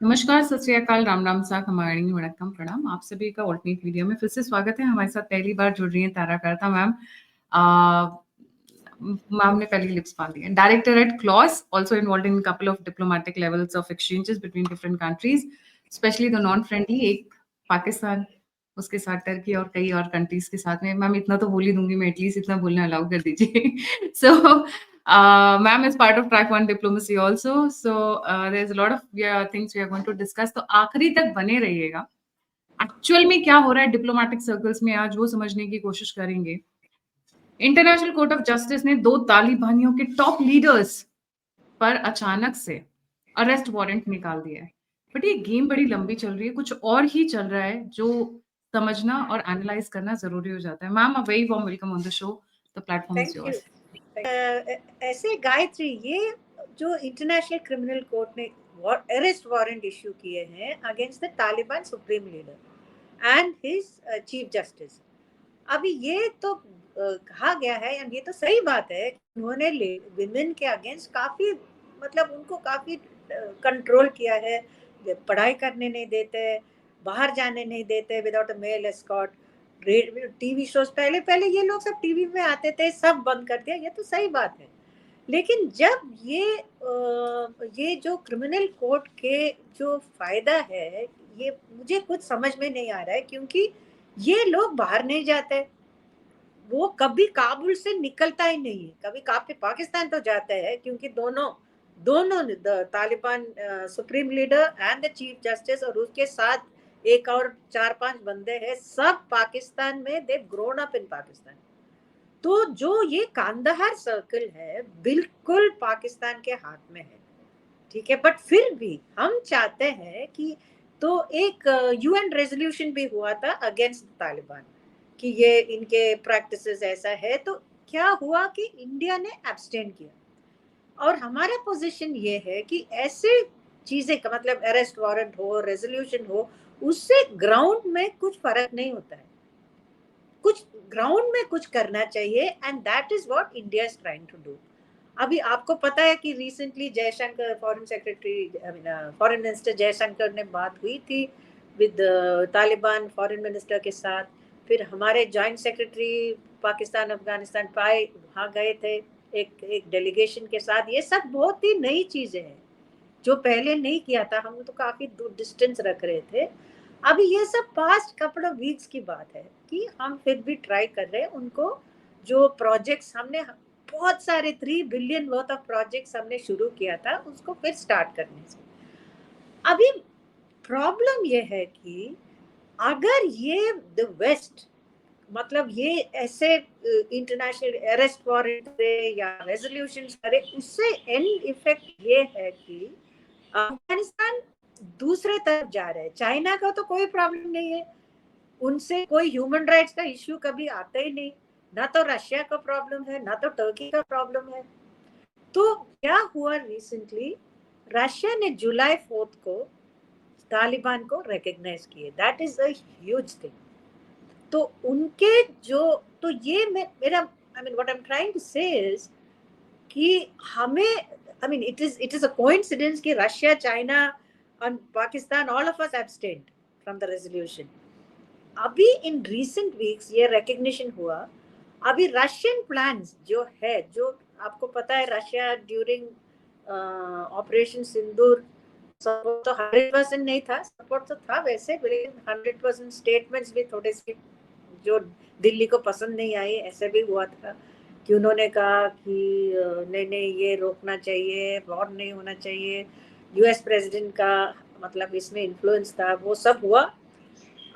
नमस्कार, सत श्री अकाल, राम राम सा, खमाणी, वणक्कम, प्रणाम। आप सभी का ऑल्टरनेट वीडियो में फिर से स्वागत है। हमारे साथ पहली बार जुड़ रही हैं तारा कर्ता मैम। मैम ने पहली लिप्स बांध दी है। Director at Claus, also involved in couple of diplomatic levels of exchanges between different countries, especially the non-friendly, एक पाकिस्तान, उसके साथ टर्की और कई और कंट्रीज के साथ में। मैम इतना तो बोल ही दूंगी मैं, एटलीस्ट इतना बोलना अलाउ कर दीजिए। सो ma'am is part of track one diplomacy also, so there's a lot of things we are going to discuss, तो आखिरी तक बने रहिएगा। एक्चुअल में क्या हो रहा है डिप्लोमेटिक सर्कल्स में आज वो समझने की कोशिश करेंगे। इंटरनेशनल कोर्ट ऑफ जस्टिस ने 2 तालिबानियों के टॉप लीडर्स पर अचानक से अरेस्ट वारंट निकाल दिया है। बट ये गेम बड़ी लंबी चल रही है, कुछ और ही चल रहा है जो समझना और एनालाइज करना जरूरी हो जाता है। Ma'am, a very warm welcome on the show, the platform is yours. ऐसे गायत्री, ये जो इंटरनेशनल क्रिमिनल कोर्ट ने अरेस्ट वारंट इश्यू किए हैं against the Taliban supreme leader and his chief justice, अभी ये तो कहा गया है, एंड ये तो सही बात है, उन्होंने विमेन के अगेंस्ट काफी, मतलब उनको काफी कंट्रोल किया है, पढ़ाई करने नहीं देते, बाहर जाने नहीं देते without a male escort. TV shows पहले ये लोग सब टीवी में आते थे, सब बंद कर दिया, ये तो सही बात है। लेकिन जब ये जो क्रिमिनल कोर्ट के जो फायदा है, ये मुझे कुछ समझ में नहीं आ रहा है, क्योंकि ये लोग बाहर नहीं जाते, वो कभी काबुल से निकलता ही नहीं है, कभी पाकिस्तान तो जाते हैं, क्योंकि दोनों Taliban supreme leader and the chief justice और उसके साथ एक और 4-5 बंदे हैं, सब पाकिस्तान में, they grown up in Pakistan. तो जो ये कांदाहार सर्कल है बिल्कुल पाकिस्तान के हाथ में है, ठीक है, बट फिर भी हम चाहते हैं कि, तो एक यूएन रेजोल्यूशन भी हुआ था अगेंस्ट तालिबान कि ये इनके प्रैक्टिसेस ऐसा है, तो क्या हुआ कि इंडिया ने एब्सटेन किया, और हमारा पोजीशन ये है कि ऐसे चीजें का मतलब अरेस्ट वारंट हो, रेजोल्यूशन हो, उससे ग्राउंड में कुछ फर्क नहीं होता है, कुछ ग्राउंड में कुछ करना चाहिए, and that is what India is trying to do. अभी आपको पता है कि recently Jaishankar, foreign minister Jaishankar ने बात हुई थी विद तालिबान फॉरेन मिनिस्टर के साथ, फिर हमारे जॉइंट सेक्रेटरी पाकिस्तान अफगानिस्तान पाए वहाँ गए थे एक डेलीगेशन के साथ। ये सब बहुत ही नई चीजें हैं जो पहले नहीं किया था, हम तो काफी डिस्टेंस रख रहे थे। अभी ये सब पास्ट कपल ऑफ वीक्स की बात है कि हम फिर भी ट्राई कर रहे हैं उनको, जो प्रोजेक्ट्स हमने बहुत सारे 3 बिलियन वर्थ ऑफ प्रोजेक्ट्स हमने शुरू किया था, उसको फिर स्टार्ट करने से। अभी प्रॉब्लम ये है कि अगर ये द वेस्ट, मतलब ये ऐसे इंटरनेशनल अरेस्ट वारंट करे या रेजोल्यूशन करे, उससे एंड इफेक्ट ये है कि अफगानिस्तान दूसरे तरफ जा रहे हैं। चाइना का तो कोई प्रॉब्लम नहीं है, उनसे कोई ह्यूमन राइट्स का इश्यू कभी आता ही नहीं, ना तो रशिया का प्रॉब्लम है, ना तो टर्की का प्रॉब्लम है। तो क्या हुआ रिसेंटली, रशिया ने जुलाई 4 को तालिबान को रिकॉग्नाइज किए, that is a huge thing. तो उनके जो, तो ये मेरा I mean what I am trying to say is कि हमें, I mean it is a coincidence कि रशिया, चाइना और Pakistan, all of us abstained from the resolution. अभी इन रीसेंट वीक्स ये रिकॉग्निशन हुआ। अभी रशियन प्लान्स जो है, जो आपको पता है, रशिया ड्यूरिंग ऑपरेशन सिंदूर सपोर्ट तो 100% नहीं था, सपोर्ट तो था वैसे, लेकिन 100% स्टेटमेंट्स भी थोड़े से जो दिल्ली को पसंद नहीं आई, ऐसे भी हुआ था कि उन्होंने कहा कि नहीं नहीं ये रोकना चाहिए, वॉर नहीं होना चाहिए, यूएस प्रेसिडेंट का मतलब इसमें इन्फ्लुएंस था, वो सब हुआ।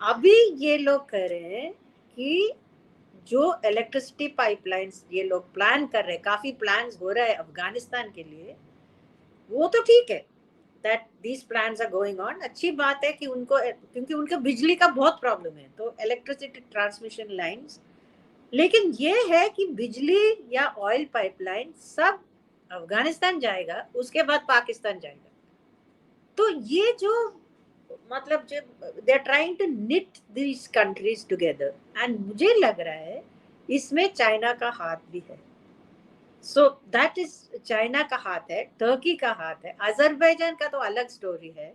अभी ये लोग कह रहे हैं कि जो इलेक्ट्रिसिटी पाइपलाइंस ये लोग प्लान कर रहे हैं, काफी प्लान्स हो रहा है अफगानिस्तान के लिए, वो तो ठीक है, that these plans are going on, अच्छी बात है कि उनको, क्योंकि उनके बिजली का बहुत प्रॉब्लम है, तो इलेक्ट्रिसिटी ट्रांसमिशन लाइंस। लेकिन ये है कि बिजली या ऑयल पाइपलाइन सब अफगानिस्तान जाएगा, उसके बाद पाकिस्तान जाएगा। तो ये जो मतलब जब they are trying to knit these countries together, and मुझे लग रहा है इसमें चाइना का हाथ भी है। सो दैट इज, चाइना का हाथ है, टर्की का हाथ है, अजरबैजान का तो अलग स्टोरी है,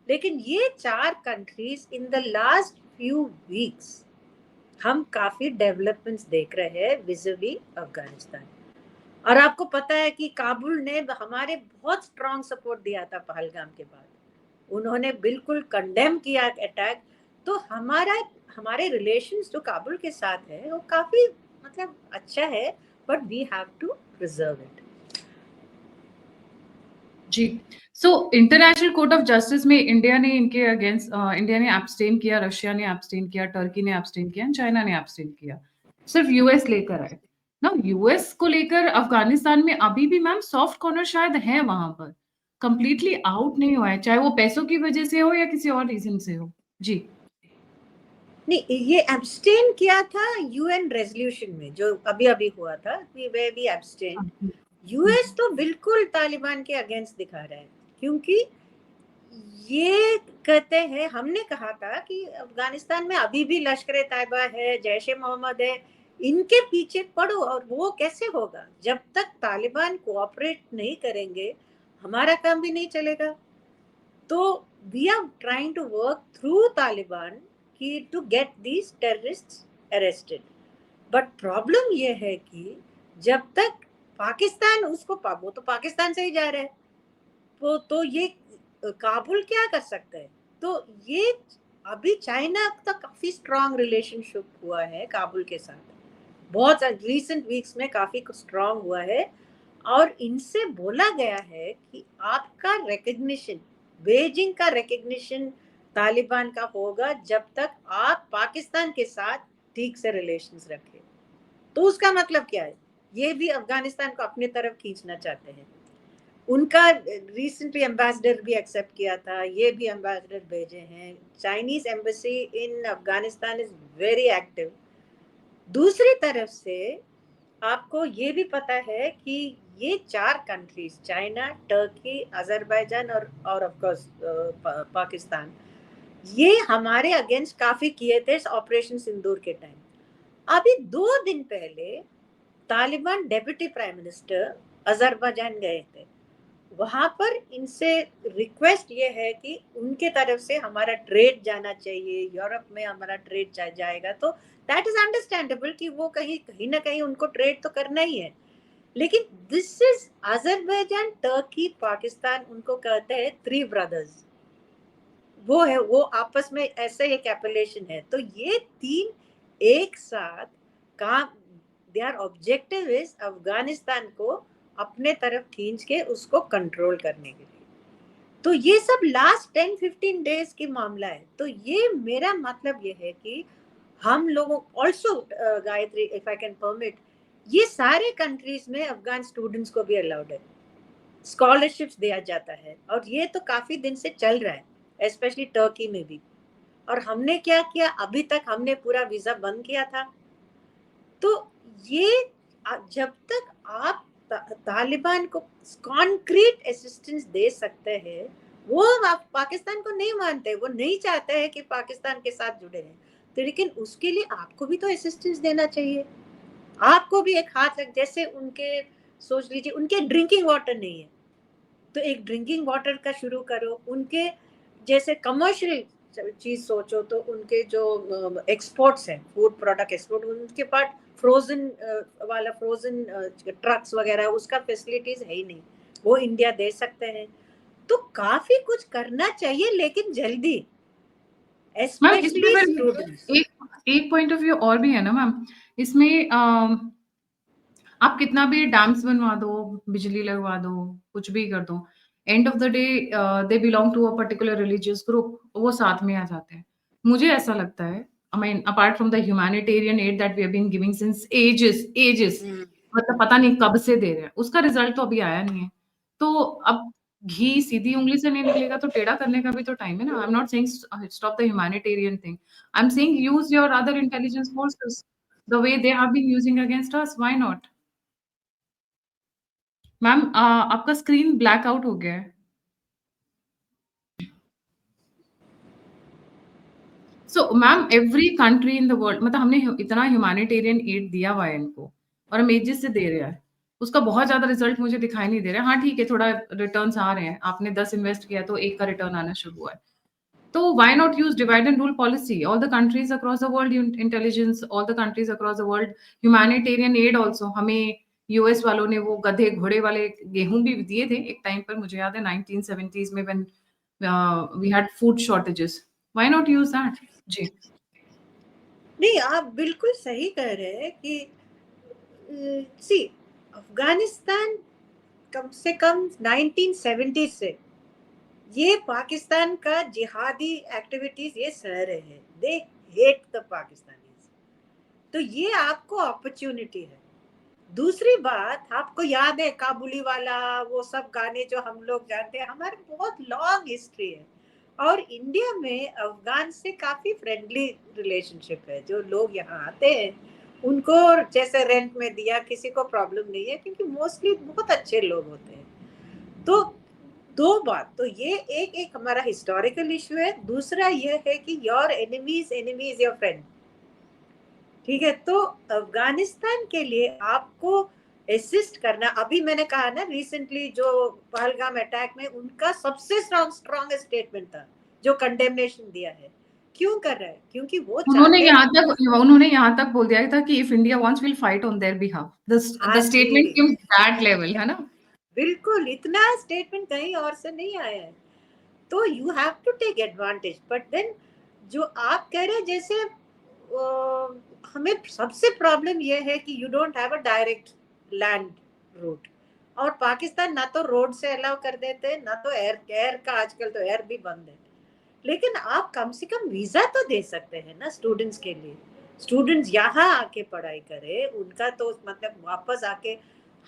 लेकिन ये 4 countries in the last few weeks हम काफी डेवलपमेंट्स देख रहे हैं विज़िवी अफगानिस्तान। और आपको पता है कि काबुल ने हमारे बहुत स्ट्रांग सपोर्ट दिया था पहलगाम के बाद, उन्होंने बिल्कुल कंडेम किया अटैक। तो हमारे रिलेशंस जो काबुल के साथ है वो काफी मतलब अच्छा है, but we have to preserve it. जी। So international court of justice में इंडिया ने इनके अगेंस्ट इंडिया ने एब्सटेन किया, रशिया ने एब्सटेन किया, टर्की ने एब्सटेन किया, चाइना ने एब्सटेन किया, सिर्फ यूएस लेकर आए ना। यूएस को लेकर अफगानिस्तान में अभी भी मैम सॉफ्ट कॉर्नर शायद है वहां पर, कंप्लीटली आउट नहीं हुआ है, चाहे वो पैसों की वजह से हो या किसी और रीजन से हो। जी नहीं, ये एब्सटेन किया था यूएन रेजोल्यूशन में जो अभी अभी हुआ था, वे भी एब्सटेन। यूएस तो बिल्कुल तालिबान के अगेंस्ट दिखा रहा है, क्योंकि ये कहते हैं, हमने कहा था कि अफगानिस्तान में अभी भी लश्कर तैयबा है, जैश ए मोहम्मद है, इनके पीछे पड़ो। और वो कैसे होगा जब तक तालिबान कोऑपरेट नहीं करेंगे, हमारा काम भी नहीं चलेगा। तो we are trying to work through Taliban कि to get these terrorists arrested. But problem ये है कि जब तक पाकिस्तान उसको वो तो पाकिस्तान से ही जा रहे हैं, तो ये काबुल क्या कर सकता है। तो ये अभी चाइना का काफी स्ट्रांग रिलेशनशिप हुआ है काबुल के साथ, बहुत रिसेंट वीक्स में काफी स्ट्रांग हुआ है। और इनसे बोला गया है कि आपका रिकग्निशन, बेजिंग का रिकग्निशन तालिबान का होगा जब तक आप पाकिस्तान के साथ ठीक से रिलेशंस रखें। तो उसका मतलब क्या है, ये भी अफगानिस्तान को अपनी तरफ खींचना चाहते हैं। उनका रिसेंटली एम्बेसडर भी एक्सेप्ट किया था, ये भी एम्बेसडर भेजे हैं। Chinese embassy in Afghanistan is very active. दूसरी तरफ से आपको ये भी पता है कि ये 4 कंट्रीज, चाइना, टर्की, अजरबैजान और ऑफ कोर्स पाकिस्तान, ये हमारे अगेंस्ट काफी किए थे ऑपरेशन सिंदूर के टाइम। अभी 2 दिन पहले Taliban deputy prime minister Azerbaijan गए थे, वहां पर इनसे रिक्वेस्ट ये है कि उनके तरफ से हमारा ट्रेड जाना चाहिए, यूरोप में हमारा ट्रेड जाएगा। तो दैट इज अंडरस्टैंडेबल कि वो कहीं ना कहीं उनको ट्रेड तो करना ही है। लेकिन this is Azerbaijan, Turkey, Pakistan, उनको कहते हैं 3 ब्रदर्स। वो है, वो आपस में ऐसे एक एपेलेशन है। तो ये 3 एक साथ काम, देयर ऑब्जेक्टिव इज अफगानिस्तान को अपने तरफ खींच के उसको कंट्रोल करने के लिए। तो ये सब लास्ट 10-15 डेज की मामला है। तो ये मेरा मतलब ये है कि हम लोगों also, Gayatri if I can permit, ये सारे कंट्रीज में अफगान स्टूडेंट्स को भी अलाउड है, स्कॉलरशिप्स दिया जाता है। और ये तो काफी दिन से चल रहा है, स्पेशली टर्की में भी। और हमने क्या किया, अभी तक हमने पूरा वीजा बंद किया था। तो ये जब तक आप तालिबान को कॉन्क्रीट असिस्टेंस दे सकते हैं, वो आप पाकिस्तान को नहीं मानते, वो नहीं चाहते हैं कि पाकिस्तान के साथ जुड़े हैं। तो लेकिन उसके लिए आपको भी तो असिस्टेंस देना चाहिए, आपको भी एक हाथ लग। जैसे उनके, सोच लीजिए उनके ड्रिंकिंग वाटर नहीं है, तो एक ड्रिंकिंग वाटर का शुरू करो। उनके जैसे कमर्शियल चीज सोचो तो उनके जो एक्सपोर्ट्स हैं, फूड प्रोडक्ट एक्सपोर्ट, उनके पास फ्रोजन वाला फ्रोजन ट्रक्स वगैरह, उसका फैसिलिटीज है ही नहीं, वो इंडिया दे सकते हैं। तो काफी कुछ करना चाहिए, लेकिन जल्दी, मैम इसमें स्पेशली फिर स्टूडेंट्स। एक पॉइंट ऑफ व्यू और भी है ना मैम, इसमें आप कितना भी डैम्स बनवा दो, बिजली लगवा दो, कुछ भी कर दो, end of the day they belong to a particular religious group, वो साथ में आ जाते हैं। मुझे ऐसा लगता है, I mean apart from the humanitarian aid that we have been giving since ages, मतलब पता नहीं कब से दे रहे हैं, उसका रिजल्ट तो अभी आया नहीं है। तो अब घी सीधी उंगली से नहीं निकलेगा तो टेढ़ा करने का भी तो टाइम है ना। I am not saying stop the humanitarian thing, I am saying use your other intelligence forces the way they have been using against us. Why not? Ma'am आपका स्क्रीन ब्लैक आउट हो गया है। So ma'am every country in the world, मतलब हमने इतना humanitarian add दिया हुआ है इनको और हम एजेस से दे रहे हैं, उसका बहुत ज्यादा रिजल्ट मुझे दिखाई नहीं दे रहा है। हाँ ठीक है, थोड़ा रिटर्न्स आ रहे हैं, आपने 10 इन्वेस्ट किया तो 1 का रिटर्न आना शुरू हुआ है, तो why not use divide and rule policy? All the countries across the world, intelligence, all the countries across the world, humanitarian aid also. हमें यूएस वालों ने वो गधे घोड़े वाले गेहूं भी दिए थे एक टाइम पर, मुझे याद है 1970s में, when we had food shortages. Why not use that? जी. नहीं, आप बिल्कुल सही कह रहे हैं कि सी अफगानिस्तान कम से कम 1970 से ये पाकिस्तान का जिहादी एक्टिविटीज ये सह रहे हैं, दे हेट द पाकिस्तानीज। तो ये आपको अपॉर्चुनिटी है। दूसरी बात, आपको याद है काबुली वाला वो सब गाने जो हम लोग जानते हैं, हमारे बहुत लॉन्ग हिस्ट्री है और इंडिया में अफगान से काफी फ्रेंडली रिलेशनशिप है। जो लोग यहाँ आते हैं उनको जैसे रेंट में दिया, किसी को प्रॉब्लम नहीं है क्योंकि मोस्टली बहुत अच्छे लोग होते हैं। तो दो बात तो ये एक हमारा हिस्टोरिकल इशू है, दूसरा ये है कि your enemies enemy is your friend. ठीक है, तो अफगानिस्तान के लिए आपको असिस्ट करना, अभी मैंने कहा ना रिसेंटली जो पहलगाम अटैक में उनका सबसे स्ट्रॉन्ग स्टेटमेंट था जो कंडेमनेशन दिया है। क्यों कर रहा है? क्योंकि वो उन्होंने यहाँ तक बोल दिया था कि if India wants will fight on their behalf. The statement came that level, है ना? बिल्कुल, इतना स्टेटमेंट कहीं और से नहीं आया है। तो you have to take advantage, but then जो आप कह रहे हैं जैसे हमें सबसे प्रॉब्लम ये है कि you don't have a direct land route, और पाकिस्तान ना तो रोड से अलाउ कर देते हैं ना तो एयर का, आजकल तो एयर भी बंद है। लेकिन आप कम से कम वीजा तो दे सकते हैं ना स्टूडेंट्स के लिए। स्टूडेंट्स यहाँ आके पढ़ाई करे, उनका तो मतलब वापस आके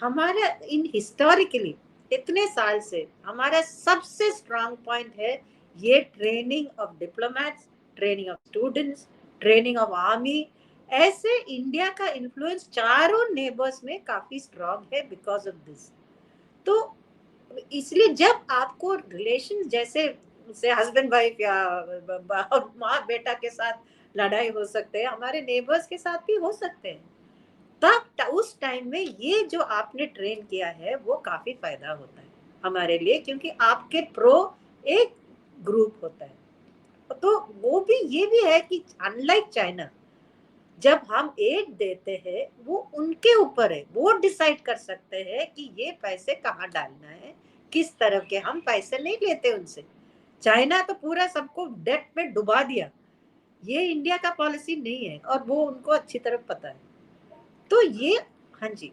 हमारा इन हिस्टोरिकली इतने साल से हमारा सबसे स्ट्रांग पॉइंट है ये training of diplomats, training of students, training of army. ऐसे इंडिया का इन्फ्लुएंस चारों नेबर्स में काफी स्ट्रांग है बिकॉज ऑफ दिस। तो इसलिए जब आपको रिलेशन जैसे से हस्बैंड वाइफ या माँ बेटा के साथ लड़ाई हो सकते हैं, हमारे नेबर्स के साथ भी हो सकते हैं, तब उस टाइम में ये जो आपने ट्रेन किया है वो काफी फायदा होता है हमारे लिए, क्योंकि आपके प्रो एक ग्रुप होता है। तो वो भी ये भी है कि अनलाइक चाइना, जब हम एड देते हैं वो उनके ऊपर है, वो डिसाइड कर सकते हैं कि ये पैसे कहाँ डालना है, किस तरह के। हम पैसे नहीं लेते उनसे। चाइना तो पूरा सबको डेट में डुबा दिया, ये इंडिया का पॉलिसी नहीं है और वो उनको अच्छी तरह पता है। तो ये हाँ जी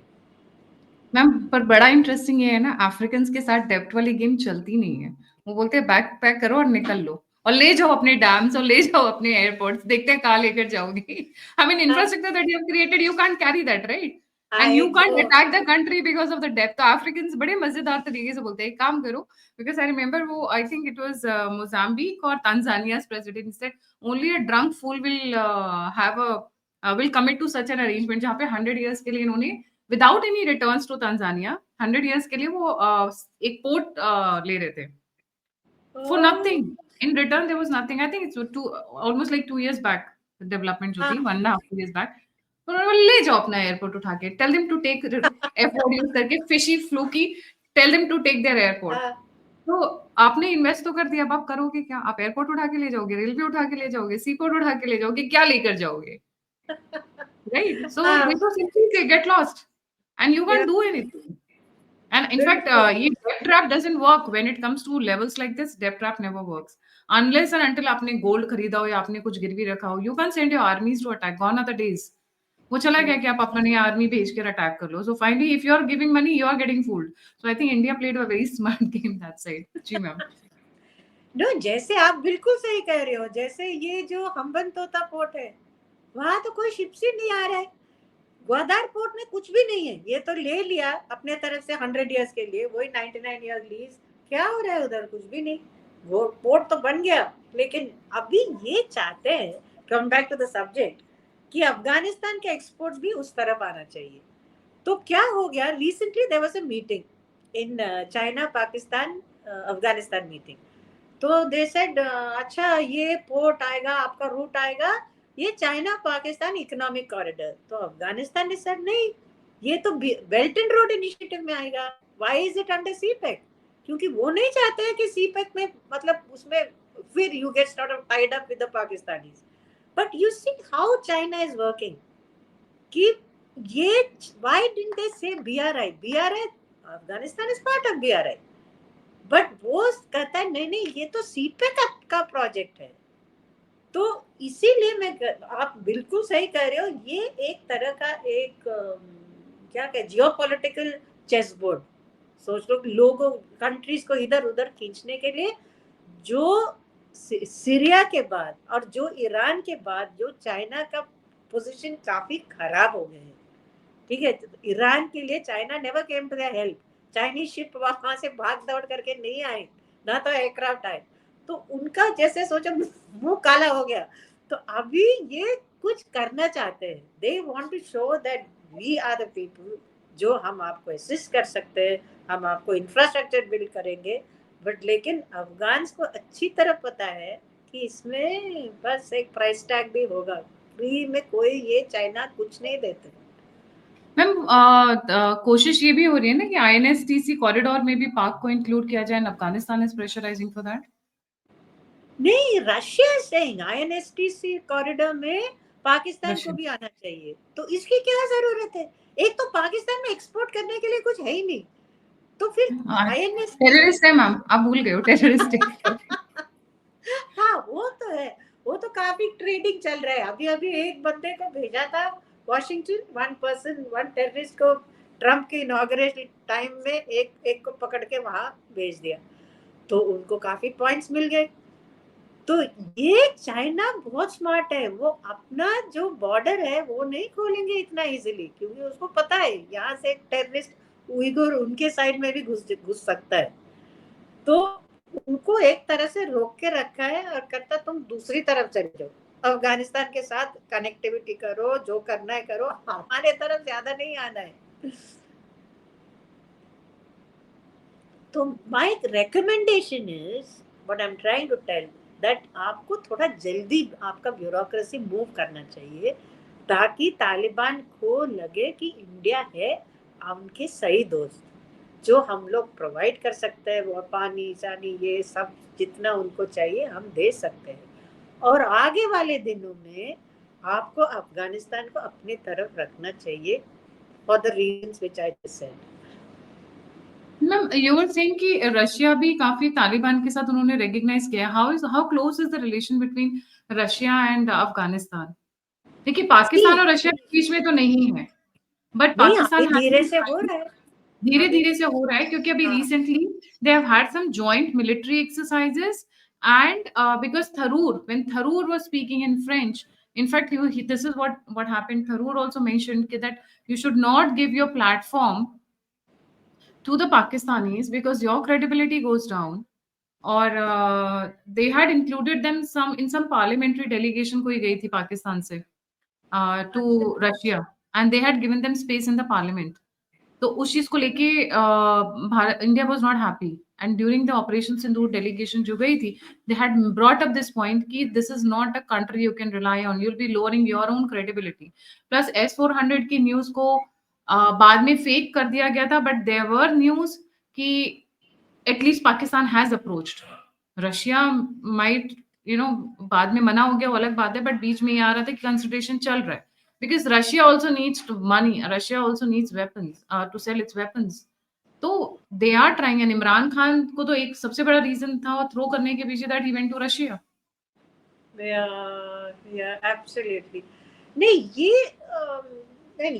मैम, पर बड़ा इंटरेस्टिंग ये है ना, अफ्रीकन के साथ डेप्ट वाली गेम चलती नहीं है। वो बोलते हैं बैग पैक करो और निकल लो और ले जाओ अपने डैम्स और ले जाओ अपने एयरपोर्ट्स, देखते हैं कहाँ लेकर जाओगी। I mean infrastructure that you have created, you can't carry that, right? And I you can't no attack the country because of the depth. तो अफ्रीकन बड़े मजेदार तरीके से बोलते हैं, एक काम करो, बिकॉज आई रिमेंबर वो, I think it was Mozambique और तंजानिया's president said only a drunk fool will have a will commit to such an arrangement, जहाँ पे 100 years के लिए इन्होंने without any returns to Tanzania 100 years के लिए वो एक पोर्ट ले रहे थे for nothing. In return there was nothing. I think it's two almost like 2 years back development जो थी, 1.5 years बैक। उन्होंने बोला ले जाओ अपना एयरपोर्ट उठा के, tell them to take afford use करके fishy fluky, tell them to take their airport. तो आपने इन्वेस्ट तो कर दिया, अब आप करोगे क्या? आप एयरपोर्ट उठा के ले जाओगे, रेलवे उठा के ले जाओगे, सी पोर्ट उठा के ले जाओगे, क्या लेकर जाओगे? राइट? सो दे तो simply get lost and you can't do anything. And in fact, debt trap doesn't work when it comes to levels like this. Debt trap never works unless and until आपने gold खरीदा हो या आपने कुछ गिरवी रखा हो. You can't send your armies to attack. Gone are the days. वो चला गया कि आप अपनी आर्मी भेज कर अटैक कर लो. So finally, if you are giving money, you are getting fooled. So I think India played a very smart game that side. जी मैम. नो, जैसे आप बिल्कुल सही कह रहे हो, जैसे ये जो हम्बन तोता पोर्ट है वहां तो कोई शिप्स ही नहीं आ रहा है। ग्वादार पोर्ट में कुछ भी नहीं है, ये तो ले लिया अपने तरफ से 100 years के लिए, वही 99 years लीज। क्या हो रहा है उधर? कुछ भी नहीं। वो पोर्ट तो बन गया, लेकिन अभी ये चाहते हैं, come back to the subject, कि अफगानिस्तान के एक्सपोर्ट्स भी उस तरफ आना चाहिए। तो क्या हो गया, recently there was a meeting in China Pakistan Afghanistan meeting. तो दे सेड अच्छा ये पोर्ट आएगा, आपका रूट आएगा, ये चाइना पाकिस्तान इकोनॉमिक कॉरिडोर। तो अफगानिस्तान ने सेड नहीं, ये तो बेल्ट एंड रोड इनिशिएटिव में आएगा। Why is it under CPEC? क्योंकि वो नहीं चाहते हैं कि सीपेक में मतलब उसमें फिर you get sort of tied up with the Pakistanis. But you see how China is working. कि ये why didn't they say BRI? BRI, Afghanistan is part of BRI. But वो कहता है नहीं नहीं ये तो सीपेक का प्रोजेक्ट है। तो इसीलिए मैं आप बिल्कुल सही कह रहे हो, ये एक तरह का एक क्या कहे जियोपॉलिटिकल चेस बोर्ड सोच लो, लोगों कंट्रीज को इधर उधर खींचने के लिए। जो सीरिया के बाद और जो ईरान के बाद जो चाइना का पोजीशन काफी खराब हो गए हैं, ठीक है। ईरान के लिए China never came to their help. Chinese ship वहां से भाग दौड़ करके नहीं आए, ना तो एयरक्राफ्ट आए। तो उनका जैसे सोचो मुंह काला हो गया। तो अभी ये कुछ करना चाहते हैं, they want to show that we are the people, जो हम आपको असिस्ट कर सकते हैं, हम आपको इंफ्रास्ट्रक्चर बिल्ड करेंगे। बट लेकिन अफगान्स को अच्छी तरह पता है कि इसमें बस एक प्राइस टैग भी होगा, फ्री में कोई ये चाइना कुछ नहीं देते। मैम कोशिश ये भी हो रही है ना कि INSTC कॉरिडोर में भी पाक को इंक्लूड किया जाए, Afghanistan is pressurising for that. नहीं, Russia is saying INSTC corridor में पाकिस्तान को भी आना चाहिए। तो इसकी क्या जरूरत है? एक तो पाकिस्तान में एक्सपोर्ट करने के लिए कुछ है ही नहीं, तो फिर INSTC टेररिस्ट है मैम, आप भूल गए हो टेररिस्ट। हाँ वो तो है, वो तो काफी ट्रेडिंग चल रहा है। अभी अभी एक बंदे को भेजा था वॉशिंगटन, वन टेररिस्ट को ट्रम्प के इनॉग्रेशन टाइम में एक को पकड़ के वहां भेज दिया, तो उनको काफी पॉइंट्स मिल गए। तो ये चाइना बहुत स्मार्ट है, वो अपना जो बॉर्डर है वो नहीं खोलेंगे इतना इजीली, क्योंकि उसको पता है यहाँ से एक टेररिस्ट उइगुर उनके साइड में भी घुस सकता है। तो उनको एक तरह से रोक के रखा है और कहता तुम दूसरी तरफ चले जाओ, अफगानिस्तान के साथ कनेक्टिविटी करो, जो करना है करो, हमारे तरफ ज्यादा नहीं आना है। तो my recommendation is what I am trying to tell, that आपको थोड़ा जल्दी आपका ब्यूरोक्रेसी मूव करना चाहिए, ताकि तालिबान को लगे कि इंडिया है उनके सही दोस्त, जो हम लोग प्रोवाइड कर सकते हैं, वो पानी चानी ये सब जितना उनको चाहिए हम दे सकते हैं। और आगे वाले दिनों में आपको अफगानिस्तान को अपनी तरफ रखना चाहिए for the reasons which I just said. Ma'am you were saying कि रशिया भी काफी तालिबान के साथ उन्होंने रिकॉग्नाइज किया। How close is the relation between Russia and Afghanistan? देखिए पाकिस्तान और रशिया के बीच में तो नहीं है, बट नहीं आगे पाकिस्तान धीरे से हो रहा है, धीरे धीरे से हो रहा है, क्योंकि अभी recently they have had some joint military exercises and because Tharoor, when Tharoor was speaking in French, in fact this is what happened. Tharoor also mentioned that you should not give your platform to the Pakistanis because your credibility goes down. Or they had included them some parliamentary delegation कोई गई थी पाकिस्तान से to Russia, and they had given them space in the parliament. तो उस चीज को लेके Bharat, India was not happy, and during the operation Sindoor delegation जो गई थी, they had brought up this point कि this is not a country you can rely on, you will be lowering your own credibility. Plus S-400 की news को बाद में fake कर दिया गया था, बट देयर वर न्यूज कि at least Pakistan has approached Russia, might बाद में मना हो गया वो अलग बात है, बट बीच में ये आ रहा था कि कंसिडरेशन चल रहा है, because Russia also needs money. Russia also needs weapons to sell its weapons. तो they are trying, and Imran Khan को तो एक सबसे बड़ा रीजन था थ्रो करने के पीछे that he went to Russia. Yeah, absolutely. नहीं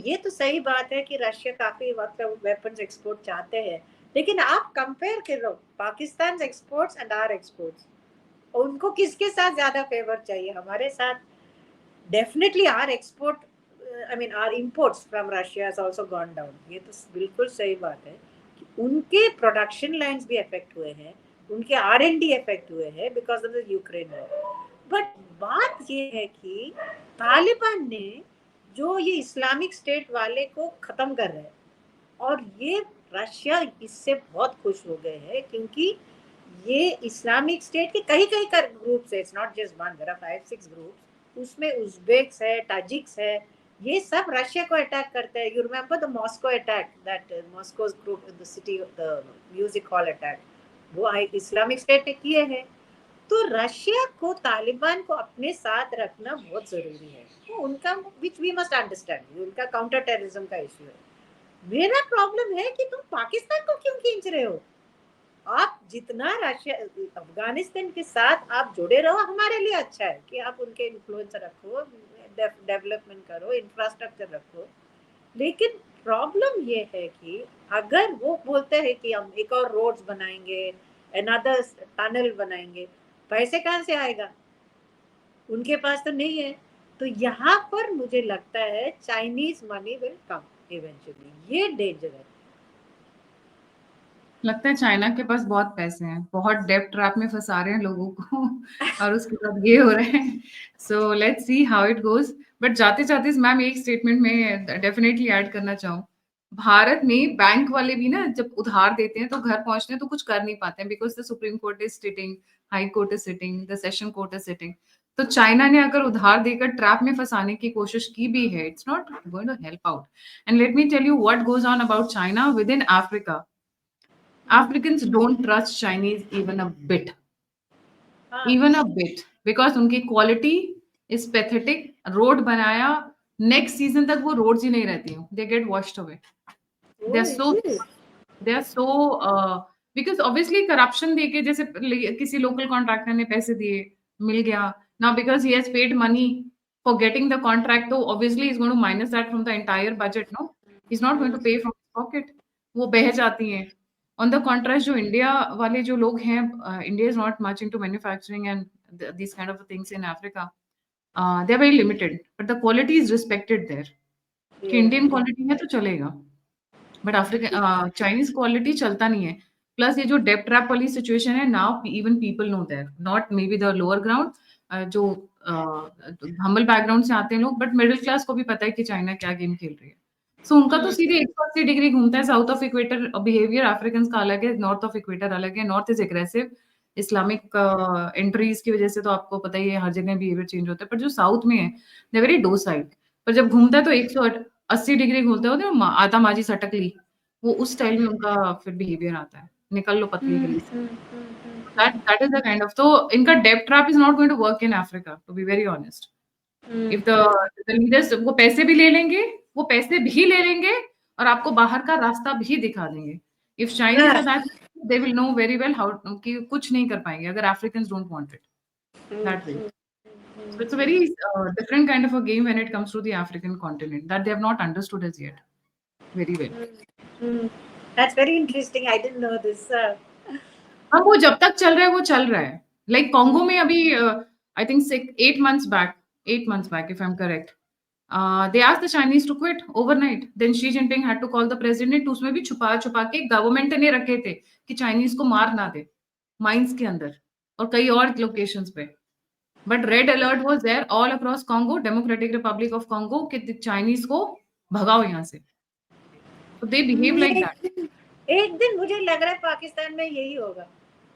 ये तो सही बात है कि रशिया काफी मतलब वेपन्स एक्सपोर्ट चाहते हैं, लेकिन आप कंपेयर करो Pakistan exports and our exports, उनको किसके साथ ज्यादा फेवर चाहिए? हमारे साथ। Definitely our export, I mean our imports from Russia has also gone down. ये तो बिल्कुल सही बात है कि उनके प्रोडक्शन लाइंस भी इफेक्ट हुए हैं, उनके R&D इफेक्ट हुए हैं because of the Ukraine war. But बात ये है कि तालिबान ने जो ये इस्लामिक स्टेट वाले को खत्म कर रहे हैं, और ये रशिया इससे बहुत खुश हो गए हैं, क्योंकि ये इस्लामिक स्टेट के कई ग्रुप्स है, it's not just one, there are 5-6 groups, उसमें उज़्बेक्स है, ताजिक्स है, ये सब रशिया को अटैक करते हैं। You remember the Moscow attack, that Moscow group in the city, the music hall attack, वो इस्लामिक स्टेट ने किए हैं। तो रशिया को तालिबान को अपने साथ रखना बहुत जरूरी है, तो उनका विच वी मस्ट अंडरस्टैंड, उनका काउंटर टेररिज्म का इशू है। मेरा प्रॉब्लम है कि तुम पाकिस्तान को क्यों खींच रहे हो? आप जितना रशिया अफगानिस्तान के साथ आप जुड़े रहो, हमारे लिए अच्छा है कि आप उनके इन्फ्लुएंस रखो, डेवलपमेंट करो, इंफ्रास्ट्रक्चर रखो, लेकिन प्रॉब्लम ये है कि अगर वो बोलते हैं कि हम एक और रोड्स बनाएंगे, अनदर टनल बनाएंगे, पैसे कहाँ से आएगा? उनके पास तो नहीं है। तो यहाँ पर मुझे लगता है Chinese money will come eventually, ये डेंजर है। लगता है चाइना के पास बहुत पैसे हैं, बहुत डेब्ट ट्रैप में फंसा रहे हैं लोगों को और उसके बाद ये हो रहा है। So let's see how it goes. But जाते जाते मैम एक स्टेटमेंट में डेफिनेटली ऐड करना चाहूँ, भारत में बैंक वाले भी ना जब उधार देते हैं तो घर पहुंचते हैं तो कुछ कर नहीं पाते हैं, because the supreme court is sitting, high court is sitting, the session court is sitting. तो चाइना ने अगर उधार देकर ट्रैप में फंसाने की कोशिश की भी है, it's not going to help out. And let me tell you what goes on about China with in Africa. Africans don't trust Chinese even a bit. Even a bit. Because उनकी quality is pathetic. Road बनाया, next season तक वो roads ही नहीं रहती हूँ, they get washed away. They are so because obviously corruption देके, जैसे किसी लोकल कॉन्ट्रैक्टर ने पैसे दिए, मिल गया, now because he has paid money for getting the contract, तो obviously he's going to minus that from the entire budget, no? He's not going to pay from his pocket. वो बह जाती हैं। On the contrast, जो India वाले जो लोग हैं, India is not much into manufacturing and these kind of things in Africa. They are very limited, but the quality is respected there. कि इंडियन क्वालिटी है तो चलेगा, बट अफ्रीकन चाइनीज क्वालिटी चलता नहीं है। प्लस ये जो डेप ट्रैप वाली सिचुएशन है, now even people know there, not may be the lower ground, जो हम्बल बैकग्राउंड से आते हैं लोग, बट मिडिल क्लास को भी पता है कि चाइना क्या गेम खेल रही है। सो उनका तो सीधे 180 डिग्री घूमता है। South of equator behaviour African का अलग है, नॉर्थ ऑफ इक्वेटर अलग है। North is aggressive, Islamic entries की वजह से तो आपको पता ही है हर जगह बिहेवियर चेंज होता है, पर जो साउथ में है दे वेरी डोसाइल। पर जब घूमता है तो 180 डिग्री घूमते होते हैं, आता माजी सटक ली, वो उस स्टाइल में उनका फिर बिहेवियर आता है, निकल लो पतली गली से। that is the kind of, तो इनका debt trap is not going to work in Africa, to be very honest. If the leaders, वो पैसे भी ले लेंगे, वो पैसे भी ले लेंगे और आपको बाहर का रास्ता भी दिखा देंगे। If Chinese are that, they will know very well how कि कुछ नहीं कर पाएंगे अगर Africans don't want it that way. So it's a very different kind of a game when it comes to the African continent that they have not understood as yet very well. That's very interesting. I didn't know this. हाँ, वो जब तक चल रहा है वो चल रहा है। Like Congo में अभी I think 8 months back, if I'm correct, they asked the Chinese to quit overnight. Then Xi Jinping had to call the president. उसमें भी छुपा छुपा के गवर्नमेंट ने रखे थे कि चाइनीज को मार ना दे, माइंस के अंदर और कई और लोकेशंस पे। But red alert was there all across Congo, Democratic Republic of Congo, कि चाइनीज को भगाओ यहाँ से। तो दे बिहेव लाइक दैट। एक दिन मुझे लग रहा है पाकिस्तान में यही होगा,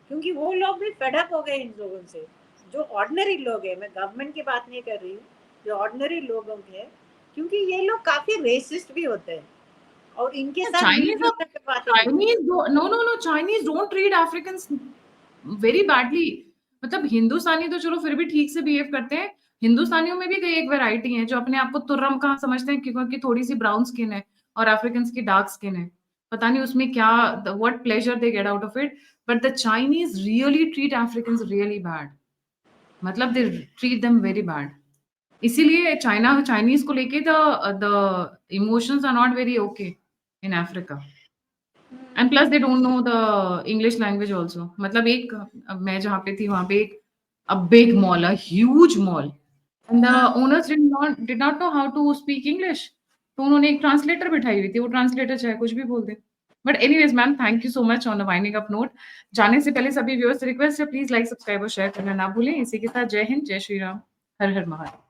क्योंकि वो लोग भी फेड अप हो गए इन लोगों से, जो ऑर्डिनरी लोग हैं। मैं गवर्नमेंट की बात नहीं कर रही हूँ, जो ऑर्डिनरी लोगों की है, क्योंकि ये लोग काफी रेसिस्ट भी होते हैं और इनके साथ Chinese don't treat Africans very badly. मतलब हिंदुस्तानी तो चलो फिर भी ठीक से बिहेव करते हैं। हिंदुस्तानियों में भी कई एक वैरायटी है जो अपने आप को तुर्रम कहाँ समझते हैं क्योंकि थोड़ी सी ब्राउन स्किन है और अफ्रीकन की डार्क स्किन है। पता नहीं उसमें क्या, what pleasure they get out of it, but the Chinese really treat Africans really bad. मतलब they treat them very bad. इसीलिए चाइनीज को लेके the emotions are not very okay in Africa. And plus they don't know the English language also. मतलब एक, मैं जहाँ पे थी वहां पे एक a big mall, a huge mall, and the owners did not know how to speak English, तो उन्होंने एक ट्रांसलेटर बिठाई हुई थी। वो ट्रांसलेटर चाहे कुछ भी बोल दे। But anyways ma'am, thank you so much on the winding up note. जाने से पहले सभी व्यूअर्स से रिक्वेस्ट है, प्लीज लाइक, सब्सक्राइब और शेयर करना ना भूलें। इसी के साथ जय हिंद, जय श्री राम, हर हर महादेव।